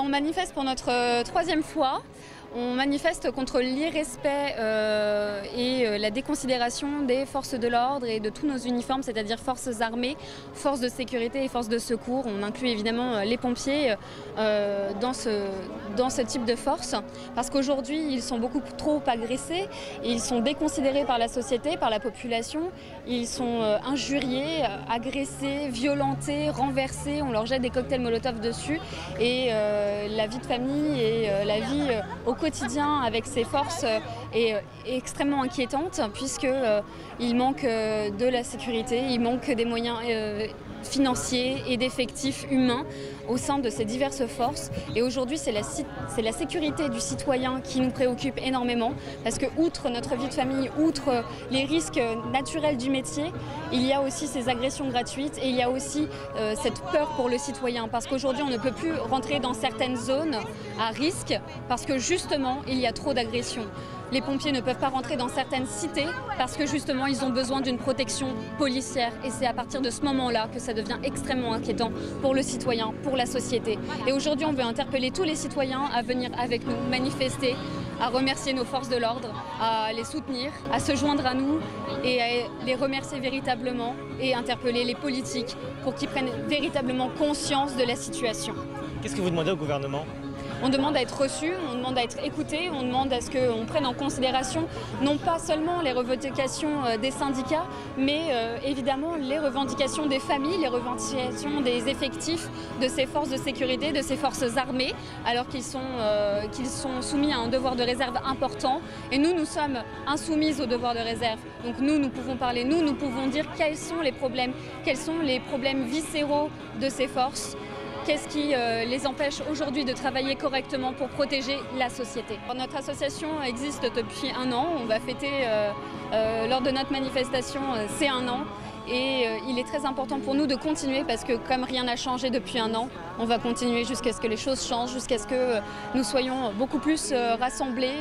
On manifeste pour notre troisième fois. On manifeste contre l'irrespect et la déconsidération des forces de l'ordre et de tous nos uniformes, c'est-à-dire forces armées, forces de sécurité et forces de secours. On inclut évidemment les pompiers dans ce type de force, parce qu'aujourd'hui ils sont beaucoup trop agressés, ils sont déconsidérés par la société, par la population, ils sont injuriés, agressés, violentés, renversés, on leur jette des cocktails Molotov dessus et la vie de famille et la vie au quotidien avec ces forces est extrêmement inquiétante, puisqu'il manque de la sécurité, il manque des moyens financiers et d'effectifs humains au sein de ces diverses forces. Et aujourd'hui, c'est la sécurité du citoyen qui nous préoccupe énormément, parce que outre notre vie de famille, outre les risques naturels du métier, il y a aussi ces agressions gratuites et il y a aussi cette peur pour le citoyen, parce qu'aujourd'hui on ne peut plus rentrer dans certaines zones à risque parce que justement il y a trop d'agressions. Les pompiers ne peuvent pas rentrer dans certaines cités parce que justement ils ont besoin d'une protection policière, et c'est à partir de ce moment-là que ça devient extrêmement inquiétant pour le citoyen, pour la société. Et aujourd'hui on veut interpeller tous les citoyens à venir avec nous manifester, à remercier nos forces de l'ordre, à les soutenir, à se joindre à nous et à les remercier véritablement, et interpeller les politiques pour qu'ils prennent véritablement conscience de la situation. Qu'est-ce que vous demandez au gouvernement ? On demande à être reçu, on demande à être écouté, on demande à ce qu'on prenne en considération non pas seulement les revendications des syndicats, mais évidemment les revendications des familles, les revendications des effectifs de ces forces de sécurité, de ces forces armées, alors qu'ils sont soumis à un devoir de réserve important. Et nous sommes insoumises au devoir de réserve. Donc nous pouvons parler, nous pouvons dire quels sont les problèmes viscéraux de ces forces. Qu'est-ce qui les empêche aujourd'hui de travailler correctement pour protéger la société? Notre association existe depuis 1 an. On va fêter lors de notre manifestation ces 1 an. Et il est très important pour nous de continuer, parce que comme rien n'a changé depuis 1 an, on va continuer jusqu'à ce que les choses changent, jusqu'à ce que nous soyons beaucoup plus rassemblés,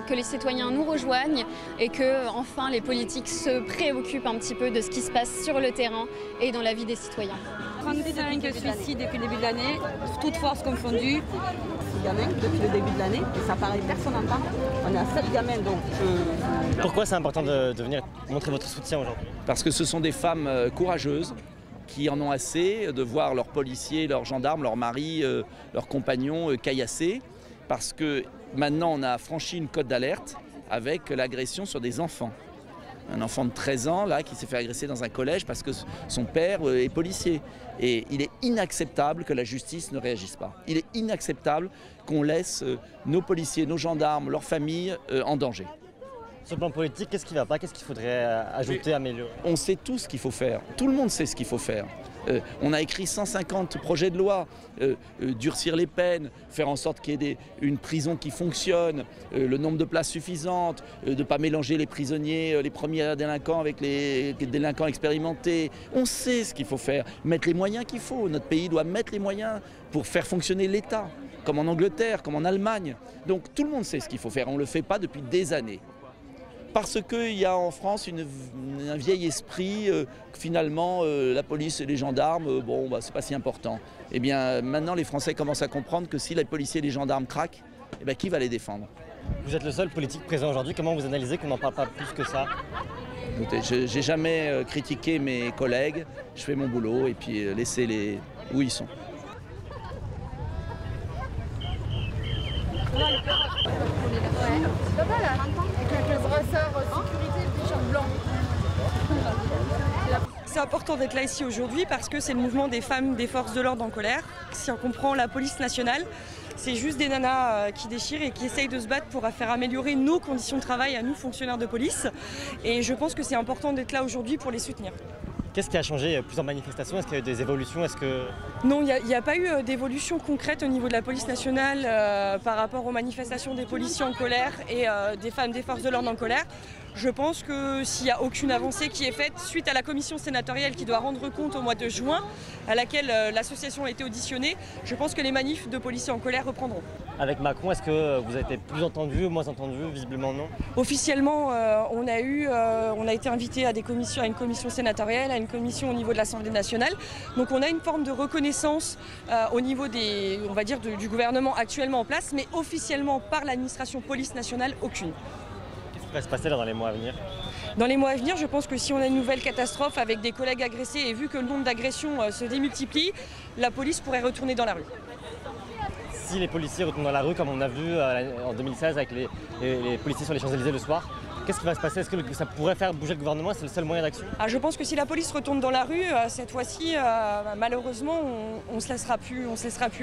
que les citoyens nous rejoignent et que enfin les politiques se préoccupent un petit peu de ce qui se passe sur le terrain et dans la vie des citoyens. 35 suicides depuis le début de l'année, toutes forces confondues. 6 gamins depuis le début de l'année, et ça paraît, personne n'en parle. On est à 7 gamins, donc Pourquoi c'est important de venir montrer votre soutien aujourd'hui? Parce que ce sont des femmes courageuses qui en ont assez de voir leurs policiers, leurs gendarmes, leurs maris, leurs compagnons caillassés. Parce que maintenant on a franchi une cote d'alerte avec l'agression sur des enfants. Un enfant de 13 ans là, qui s'est fait agresser dans un collège parce que son père est policier. Et il est inacceptable que la justice ne réagisse pas. Il est inacceptable qu'on laisse nos policiers, nos gendarmes, leurs familles en danger. Sur le plan politique, qu'est-ce qui ne va pas? Qu'est-ce qu'il faudrait ajouter, améliorer? On sait tout ce qu'il faut faire. Tout le monde sait ce qu'il faut faire. On a écrit 150 projets de loi, durcir les peines, faire en sorte qu'il y ait une prison qui fonctionne, le nombre de places suffisantes, de ne pas mélanger les prisonniers, les premiers délinquants avec les délinquants expérimentés. On sait ce qu'il faut faire, mettre les moyens qu'il faut. Notre pays doit mettre les moyens pour faire fonctionner l'État, comme en Angleterre, comme en Allemagne. Donc tout le monde sait ce qu'il faut faire, on ne le fait pas depuis des années. Parce qu'il y a en France un vieil esprit que finalement la police et les gendarmes, c'est pas si important. Eh bien maintenant les Français commencent à comprendre que si les policiers et les gendarmes craquent, eh bien, qui va les défendre? Vous êtes le seul politique présent aujourd'hui, comment vous analysez qu'on n'en parle pas plus que ça? Écoutez, je n'ai jamais critiqué mes collègues, je fais mon boulot et puis laissez-les où ils sont. C'est important d'être là ici aujourd'hui parce que c'est le mouvement des femmes des forces de l'ordre en colère. Si on comprend la police nationale, c'est juste des nanas qui déchirent et qui essayent de se battre pour faire améliorer nos conditions de travail à nous, fonctionnaires de police. Et je pense que c'est important d'être là aujourd'hui pour les soutenir. Qu'est-ce qui a changé? Plusieurs manifestations? Est-ce qu'il y a eu des évolutions? Non, il n'y a pas eu d'évolution concrète au niveau de la police nationale par rapport aux manifestations des policiers en colère et des femmes des forces de l'ordre en colère. Je pense que s'il n'y a aucune avancée qui est faite suite à la commission sénatoriale qui doit rendre compte au mois de juin, à laquelle l'association a été auditionnée, je pense que les manifs de policiers en colère reprendront. Avec Macron, est-ce que vous avez été plus entendu ou moins entendu? Visiblement non. Officiellement, on a été invité à une commission sénatoriale, à une commission au niveau de l'Assemblée nationale. Donc on a une forme de reconnaissance connaissance au niveau des, on va dire, du gouvernement actuellement en place, mais officiellement par l'administration police nationale, aucune. Qu'est-ce qui va se passer là dans les mois à venir? Dans les mois à venir, je pense que si on a une nouvelle catastrophe avec des collègues agressés et vu que le nombre d'agressions se démultiplie, la police pourrait retourner dans la rue. Si les policiers retournent dans la rue, comme on a vu en 2016 avec les policiers sur les Champs-Élysées le soir, qu'est-ce qui va se passer? Est-ce que ça pourrait faire bouger le gouvernement? C'est le seul moyen d'action? Je pense que si la police retourne dans la rue, cette fois-ci, malheureusement, on ne se laissera plus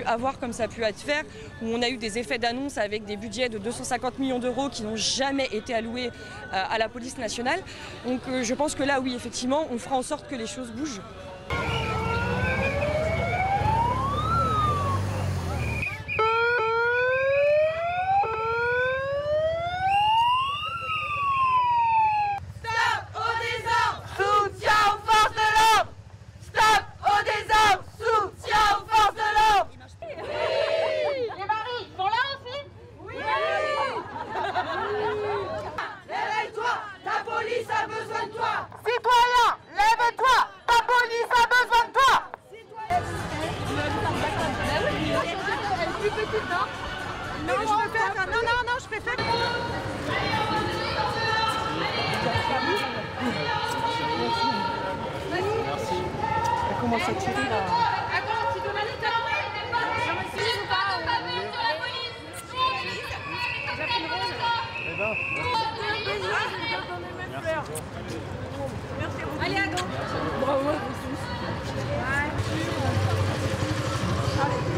avoir comme ça a pu être fait, où on a eu des effets d'annonce avec des budgets de 250 millions d'euros qui n'ont jamais été alloués à la police nationale. Donc je pense que là, oui, effectivement, on fera en sorte que les choses bougent. Je préfère. Merci. Elle commence à tirer là. Allez, à gauche. Bravo. Allez.